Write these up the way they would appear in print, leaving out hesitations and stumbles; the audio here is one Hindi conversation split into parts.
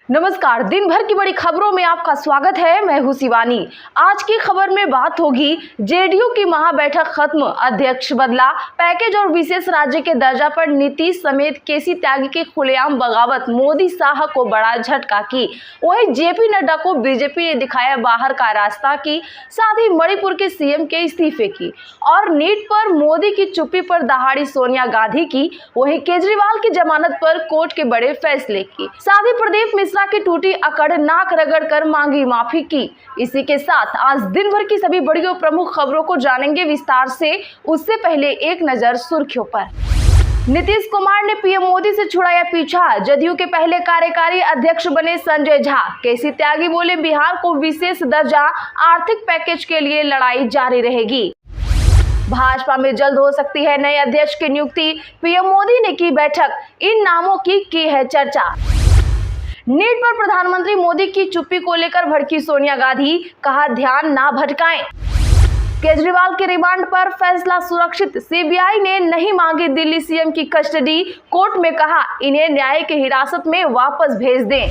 नमस्कार। दिन भर की बड़ी खबरों में आपका स्वागत है। मैं हूं शिवानी। आज की खबर में बात होगी जेडीयू की महाबैठक खत्म, अध्यक्ष बदला, पैकेज और विशेष राज्य के दर्जा पर नीतीश समेत केसी त्यागी की खुलेआम बगावत, मोदी शाह को बड़ा झटका की। वहीं जेपी नड्डा को बीजेपी ने दिखाया बाहर का रास्ता की, साथ ही मणिपुर के सीएम के इस्तीफे की और नीट पर मोदी की चुप्पी पर दहाड़ी सोनिया गांधी की। वहीं केजरीवाल की जमानत पर कोर्ट के बड़े फैसले की, साथ ही प्रदीप मिश्रा की टूटी अकड़, नाक रगड़ कर मांगी माफी की। इसी के साथ आज दिन भर की सभी बड़ी और प्रमुख खबरों को जानेंगे विस्तार से। उससे पहले एक नजर सुर्खियों पर। नीतीश कुमार ने पीएम मोदी से छुड़ाया पीछा, जदयू के पहले कार्यकारी अध्यक्ष बने संजय झा। केसी त्यागी बोले बिहार को विशेष दर्जा, आर्थिक पैकेज के लिए लड़ाई जारी रहेगी। भाजपा में जल्द हो सकती है नए अध्यक्ष की नियुक्ति, पीएम मोदी ने की बैठक, इन नामों की है चर्चा। नीट पर प्रधानमंत्री मोदी की चुप्पी को लेकर भड़की सोनिया गांधी, कहा ध्यान ना भटकाएं। केजरीवाल के रिमांड पर फैसला सुरक्षित, सीबीआई ने नहीं मांगी दिल्ली सीएम की कस्टडी, कोर्ट में कहा इन्हें न्यायिक हिरासत में वापस भेज दें।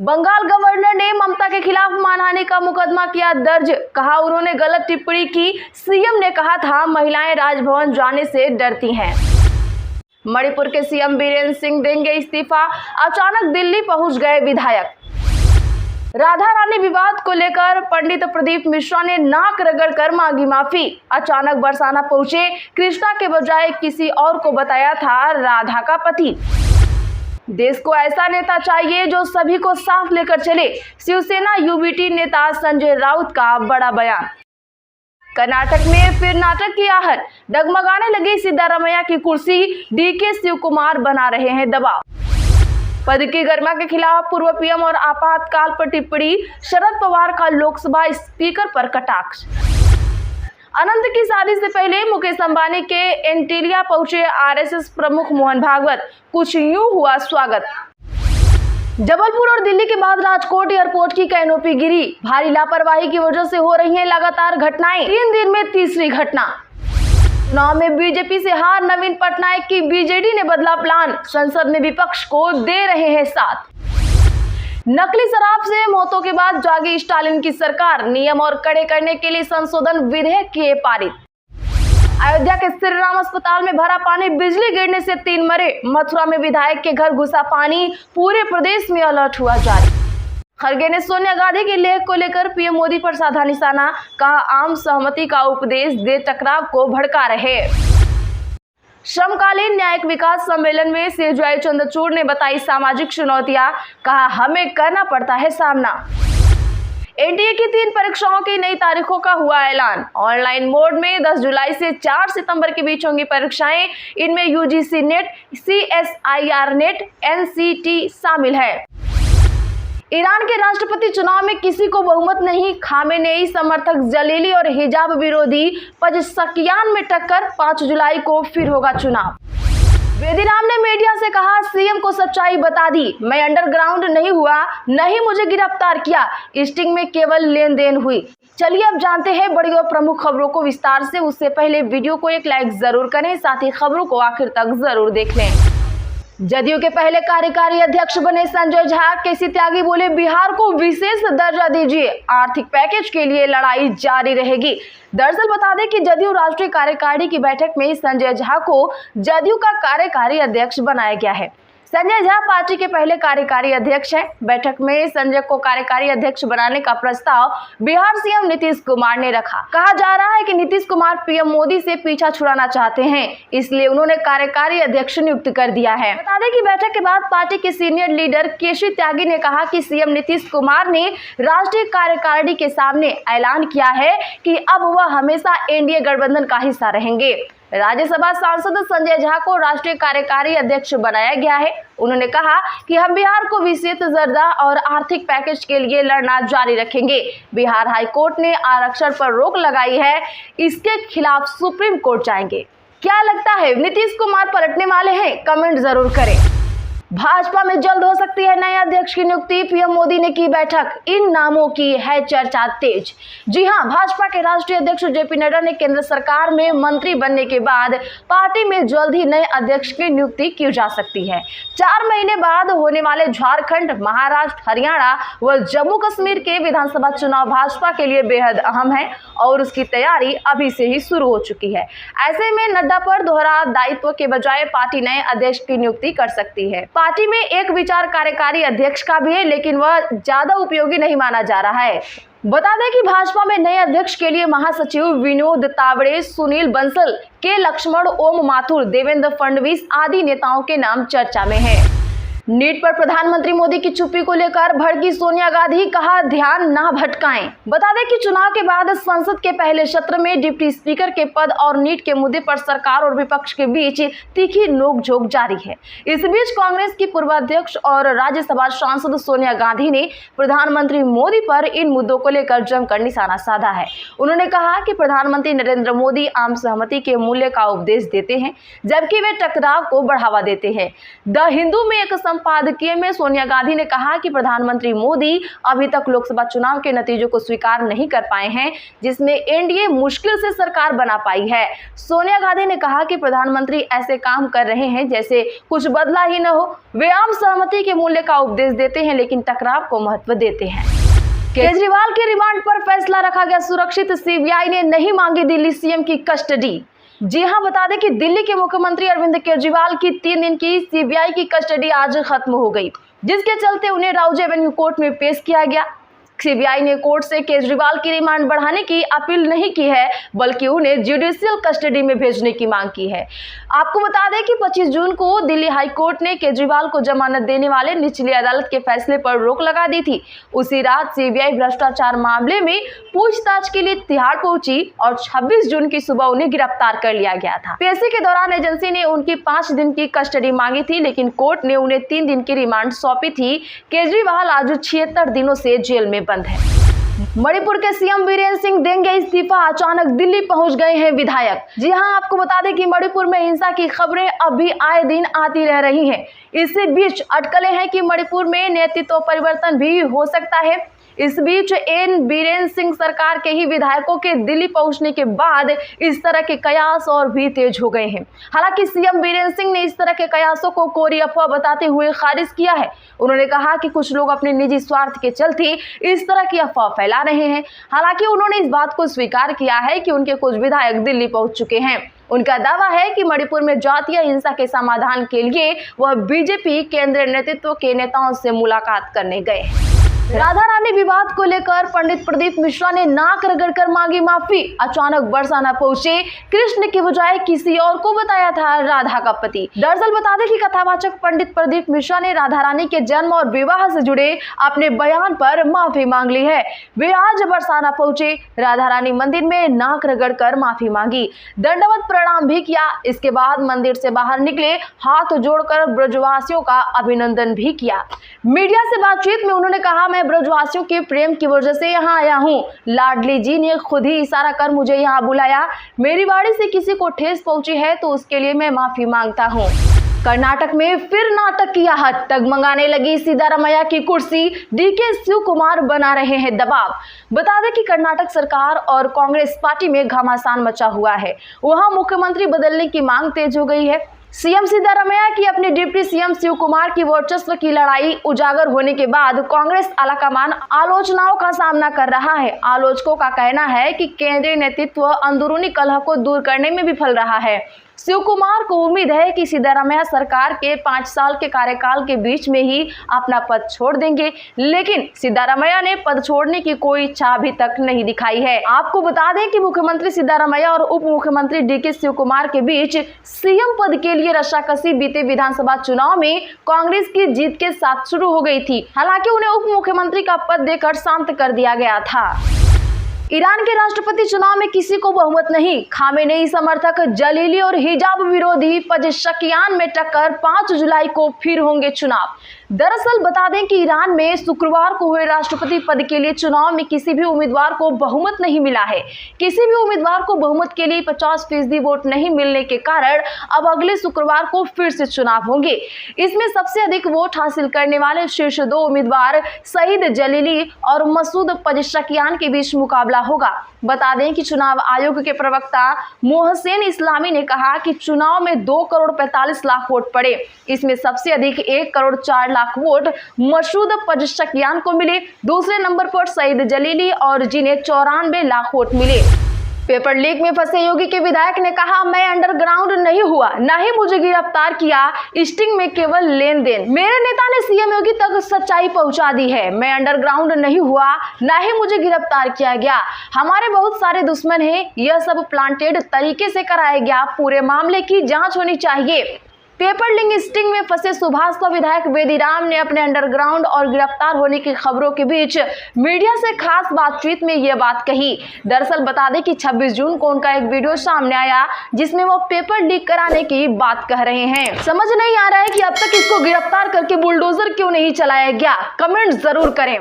बंगाल गवर्नर ने ममता के खिलाफ मानहानि का मुकदमा किया दर्ज, कहा उन्होंने गलत टिप्पणी की, सीएम ने कहा था महिलाएं राजभवन जाने से डरती हैं। मणिपुर के सीएम बीरेंद्र सिंह देंगे इस्तीफा, अचानक दिल्ली पहुंच गए विधायक। राधा रानी विवाद को लेकर पंडित प्रदीप मिश्रा ने नाक रगड़ कर मांगी माफी, अचानक बरसाना पहुंचे, कृष्णा के बजाय किसी और को बताया था राधा का पति। देश को ऐसा नेता चाहिए जो सभी को साथ लेकर चले, शिवसेना यूबीटी नेता संजय राउत का बड़ा बयान। कर्नाटक में फिर नाटक की आहट, डगमगाने लगी सिद्धारमैया की कुर्सी, डीके शिव कुमार बना रहे हैं दबाव। पद की गरिमा के खिलाफ पूर्व पीएम और आपातकाल पर टिप्पणी, शरद पवार का लोकसभा स्पीकर पर कटाक्ष। अनंत की शादी से पहले मुकेश अंबानी के एंटीलिया पहुंचे आरएसएस प्रमुख मोहन भागवत, कुछ यूं हुआ स्वागत। जबलपुर और दिल्ली के बाद राजकोट एयरपोर्ट की कैनोपी गिरी, भारी लापरवाही की वजह से हो रही हैं लगातार घटनाएं, 3 दिन में तीसरी घटना। चुनाव में बीजेपी से हार, नवीन पटनायक की बीजेडी ने बदला प्लान, संसद में विपक्ष को दे रहे हैं साथ। नकली शराब से मौतों के बाद जागी स्टालिन की सरकार, नियम और कड़े करने के लिए संशोधन विधेयक किए पारित। अयोध्या के श्री राम अस्पताल में भरा पानी, बिजली गिरने से 3 मरे, मथुरा में विधायक के घर घुसा पानी, पूरे प्रदेश में अलर्ट हुआ जारी। खड़गे ने सोनिया गांधी के लेख को लेकर पीएम मोदी पर साधा निशाना, कहा आम सहमति का उपदेश दे टकराव को भड़का रहे। श्रमकालीन न्यायिक विकास सम्मेलन में शेरजॉय चंद्रचूड़ ने बताई सामाजिक चुनौतियां, कहा हमें करना पड़ता है सामना। एनडीए की 3 परीक्षाओं की नई तारीखों का हुआ ऐलान, ऑनलाइन मोड में 10 जुलाई से 4 सितंबर के बीच होंगी परीक्षाएं, इनमें UGC net, CSIR net, NCT शामिल है। ईरान के राष्ट्रपति चुनाव में किसी को बहुमत नहीं, खामेनेई समर्थक जलीली और हिजाब विरोधी पजशकियान में टक्कर, 5 जुलाई को फिर होगा चुनाव। वेदीराम ने मीडिया से कहा सीएम को सच्चाई बता दी, मैं अंडरग्राउंड नहीं हुआ, नहीं मुझे गिरफ्तार किया, स्टिंग में केवल लेन देन हुई। चलिए अब जानते हैं बड़ी और प्रमुख खबरों को विस्तार से। उससे पहले वीडियो को एक लाइक जरूर करें, साथ ही खबरों को आखिर तक जरूर देख लें। जदयू के पहले कार्यकारी अध्यक्ष बने संजय झा, केसी त्यागी बोले बिहार को विशेष दर्जा दीजिए, आर्थिक पैकेज के लिए लड़ाई जारी रहेगी। दरअसल बता दें कि जदयू राष्ट्रीय कार्यकारिणी की बैठक में संजय झा को जदयू का कार्यकारी अध्यक्ष बनाया गया है। संजय झा पार्टी के पहले कार्यकारी अध्यक्ष हैं। बैठक में संजय को कार्यकारी अध्यक्ष बनाने का प्रस्ताव बिहार सीएम नीतीश कुमार ने रखा। कहा जा रहा है कि नीतीश कुमार पीएम मोदी से पीछा छुड़ाना चाहते हैं, इसलिए उन्होंने कार्यकारी अध्यक्ष नियुक्त कर दिया है। बता दें कि बैठक के बाद पार्टी के सीनियर लीडर केसी त्यागी ने कहा कि सीएम नीतीश कुमार ने राष्ट्रीय कार्यकारिणी के सामने ऐलान किया है कि अब वह हमेशा एनडीए गठबंधन का हिस्सा रहेंगे। राज्यसभा सांसद संजय झा को राष्ट्रीय कार्यकारी अध्यक्ष बनाया गया है। उन्होंने कहा कि हम बिहार को विशेष दर्जा और आर्थिक पैकेज के लिए लड़ना जारी रखेंगे। बिहार हाई कोर्ट ने आरक्षण पर रोक लगाई है, इसके खिलाफ सुप्रीम कोर्ट जाएंगे। क्या लगता है नीतीश कुमार पलटने वाले हैं? कमेंट जरूर करें। भाजपा में जल्द हो सकती है नए अध्यक्ष की नियुक्ति, पीएम मोदी ने की बैठक, इन नामों की है चर्चा तेज। जी हां, भाजपा के राष्ट्रीय अध्यक्ष जेपी नड्डा ने केंद्र सरकार में मंत्री बनने के बाद पार्टी में जल्द ही नए अध्यक्ष की नियुक्ति की जा सकती है। 4 महीने बाद होने वाले झारखंड, महाराष्ट्र, हरियाणा व जम्मू कश्मीर के विधानसभा चुनाव भाजपा के लिए बेहद अहम है और उसकी तैयारी अभी से ही शुरू हो चुकी है। ऐसे में नड्डा पर दोहरा दायित्व के बजाय पार्टी नए अध्यक्ष की नियुक्ति कर सकती है। पार्टी में एक विचार कार्यकारी अध्यक्ष का भी है, लेकिन वह ज्यादा उपयोगी नहीं माना जा रहा है। बता दें कि भाजपा में नए अध्यक्ष के लिए महासचिव विनोद तावड़े, सुनील बंसल, के लक्ष्मण, ओम माथुर, देवेंद्र फडणवीस आदि नेताओं के नाम चर्चा में हैं। नीट पर प्रधानमंत्री मोदी की चुप्पी को लेकर भड़की सोनिया गांधी, कहा ध्यान ना भटकाएं। बता दें कि चुनाव के बाद संसद के पहले सत्र में डिप्टी स्पीकर के पद और नीट के मुद्दे पर सरकार और विपक्ष के बीच तीखी नोकझोंक जारी है। इस बीच कांग्रेस की पूर्व अध्यक्ष और राज्यसभा सांसद सोनिया गांधी ने प्रधानमंत्री मोदी पर इन मुद्दों को लेकर जमकर निशाना साधा है। उन्होंने कहा कि प्रधानमंत्री नरेंद्र मोदी आम सहमति के मूल्य का उपदेश देते हैं, जबकि वे टकराव को बढ़ावा देते हैं। द हिंदू में एक संपादकीय में सोनिया गांधी ने कहा कि प्रधानमंत्री मोदी अभी तक लोकसभा चुनाव के नतीजों को स्वीकार नहीं कर पाए हैं, जिसमें एनडीए मुश्किल से सरकार बना पाई है। सोनिया गांधी ने कहा कि प्रधानमंत्री ऐसे काम कर रहे हैं जैसे कुछ बदला ही न हो। वे आम सहमति के मूल्य का उपदेश देते हैं, लेकिन टकराव को महत्व देते हैं। केजरीवाल के रिमांड पर फैसला रखा गया सुरक्षित, सीबीआई ने नहीं मांगी दिल्ली सीएम की कस्टडी। जी हां, बता दें कि दिल्ली के मुख्यमंत्री अरविंद केजरीवाल की 3 दिन की सीबीआई की कस्टडी आज खत्म हो गई, जिसके चलते उन्हें राउज एवेन्यू कोर्ट में पेश किया गया। सीबीआई ने कोर्ट से केजरीवाल की रिमांड बढ़ाने की अपील नहीं की है, बल्कि उन्हें जुडिशियल कस्टडी में भेजने की मांग की है। आपको बता दें कि 25 जून को दिल्ली हाई कोर्ट ने केजरीवाल को जमानत देने वाले निचली अदालत के फैसले पर रोक लगा दी थी। उसी रात सीबीआई भ्रष्टाचार मामले में पूछताछ के लिए तिहाड़ पहुंची और 26 जून की सुबह उन्हें गिरफ्तार कर लिया गया था। पेशी के दौरान एजेंसी ने उनकी 5 दिन की कस्टडी मांगी थी, लेकिन कोर्ट ने उन्हें 3 दिन की रिमांड सौंपी थी। केजरीवाल आज 76 दिनों से जेल में बंद है। मणिपुर के सीएम बीरेन सिंह देंगे इस्तीफा, अचानक दिल्ली पहुंच गए हैं विधायक। जी हां, आपको बता दें कि मणिपुर में हिंसा की खबरें अभी आए दिन आती रह रही हैं। इसी बीच अटकलें हैं कि मणिपुर में नेतृत्व परिवर्तन भी हो सकता है। इस बीच एन बीरेन सिंह सरकार के ही विधायकों के दिल्ली पहुंचने के बाद इस तरह के कयास और भी तेज हो गए हैं। हालांकि सीएम बीरेन सिंह ने इस तरह के कयासों को कोरी अफवाह बताते हुए खारिज किया है। उन्होंने कहा कि कुछ लोग अपने निजी स्वार्थ के चलते इस तरह की अफवाह फैला रहे हैं। हालांकि उन्होंने इस बात को स्वीकार किया है कि उनके कुछ विधायक दिल्ली पहुंच चुके हैं। उनका दावा है कि मणिपुर में जातीय हिंसा के समाधान के लिए वह बीजेपी केंद्रीय नेतृत्व के नेताओं से मुलाकात करने गए। राधा रानी विवाद को लेकर पंडित प्रदीप मिश्रा ने नाक रगड़कर मांगी माफी, अचानक बरसाना पहुंचे, कृष्ण के बजाय किसी और को बताया था राधा का पति। दरअसल बता दें कि कथावाचक पंडित प्रदीप मिश्रा ने राधा रानी के जन्म और विवाह से जुड़े अपने बयान पर माफी मांग ली है। वे आज बरसाना पहुंचे, राधा रानी मंदिर में नाक रगड़कर माफी मांगी, दंडवत प्रणाम भी किया। इसके बाद मंदिर से बाहर निकले, हाथ जोड़कर ब्रजवासियों का अभिनंदन भी किया। मीडिया से बातचीत में उन्होंने कहा, मैं ब्रजवासियों के प्रेम की वजह से यहाँ आया हूँ। लाडली जी ने खुद ही इशारा कर मुझे यहाँ बुलाया। मेरी वाणी से किसी को ठेस पहुंची है तो उसके लिए मैं माफी मांगता हूँ। कर्नाटक में फिर नाटक की आहट, टगमगाने लगी सिद्धारमैया की कुर्सी, डीके शिव कुमार बना रहे हैं दबाव। बता दें कि कर्नाटक सरकार और कांग्रेस पार्टी में घमासान मचा हुआ है। वहां मुख्यमंत्री बदलने की मांग तेज हो गई है। सीएम सिद्धारमैया की अपने डिप्टी सीएम शिव कुमार की वर्चस्व की लड़ाई उजागर होने के बाद कांग्रेस आलाकमान आलोचनाओं का सामना कर रहा है। आलोचकों का कहना है कि केंद्रीय नेतृत्व अंदरूनी कलह को दूर करने में विफल रहा है। शिव कुमार को उम्मीद है कि सिद्धारमैया सरकार के 5 साल के कार्यकाल के बीच में ही अपना पद छोड़ देंगे, लेकिन सिद्धारमैया ने पद छोड़ने की कोई इच्छा अभी तक नहीं दिखाई है। आपको बता दें कि मुख्यमंत्री सिद्धारमैया और उप मुख्यमंत्री डीके शिव कुमार के बीच सीएम पद के लिए रस्साकसी बीते विधानसभा चुनाव में कांग्रेस की जीत के साथ शुरू हो गई थी। हालांकि उन्हें उप मुख्यमंत्री का पद देकर शांत कर दिया गया था। ईरान के राष्ट्रपति चुनाव में किसी को बहुमत नहीं, खामेनेई समर्थक जलीली और हिजाब विरोधी पजेशकियान में टक्कर, 5 जुलाई को फिर होंगे चुनाव। दरअसल बता दें कि ईरान में शुक्रवार को हुए राष्ट्रपति पद के लिए चुनाव में किसी भी उम्मीदवार को बहुमत नहीं मिला है। किसी भी उम्मीदवार को बहुमत के लिए 50% वोट नहीं मिलने के कारण अब अगले शुक्रवार को फिर से चुनाव होंगे। इसमें सबसे अधिक वोट हासिल करने वाले शीर्ष 2 उम्मीदवार सईद जलीली और मसूद पज़ेश्कियान के बीच मुकाबला होगा। बता दें कि चुनाव आयोग के प्रवक्ता मोहसेन इस्लामी ने कहा कि चुनाव में 2 करोड़ 45 लाख वोट पड़े। इसमें सबसे अधिक 1 करोड़ 4 लाख वोट मसूद पज़ेश्कियान को मिले। दूसरे नंबर पर सईद जलीली और जिन्हें 94 लाख वोट मिले। पेपर लीक में फंसे योगी के विधायक ने कहा, मैं अंडरग्राउंड नहीं हुआ, न ही मुझे गिरफ्तार किया, स्टिंग में केवल लेन देन। मेरे नेता ने सीएम योगी तक सच्चाई पहुंचा दी है। मैं अंडरग्राउंड नहीं हुआ, न ही मुझे गिरफ्तार किया गया। हमारे बहुत सारे दुश्मन हैं। यह सब प्लांटेड तरीके से कराया गया। पूरे मामले की जांच होनी चाहिए। पेपर लीक स्टिंग में फंसे सुभाष विधायक वेदीराम ने अपने अंडरग्राउंड और गिरफ्तार होने की खबरों के बीच मीडिया से खास बातचीत में यह बात कही। दरअसल बता दें कि 26 जून को उनका एक वीडियो सामने आया जिसमें वो पेपर लीक कराने की बात कह रहे हैं। समझ नहीं आ रहा है कि अब तक इसको गिरफ्तार करके बुलडोजर क्यों नहीं चलाया गया। कमेंट जरूर करें।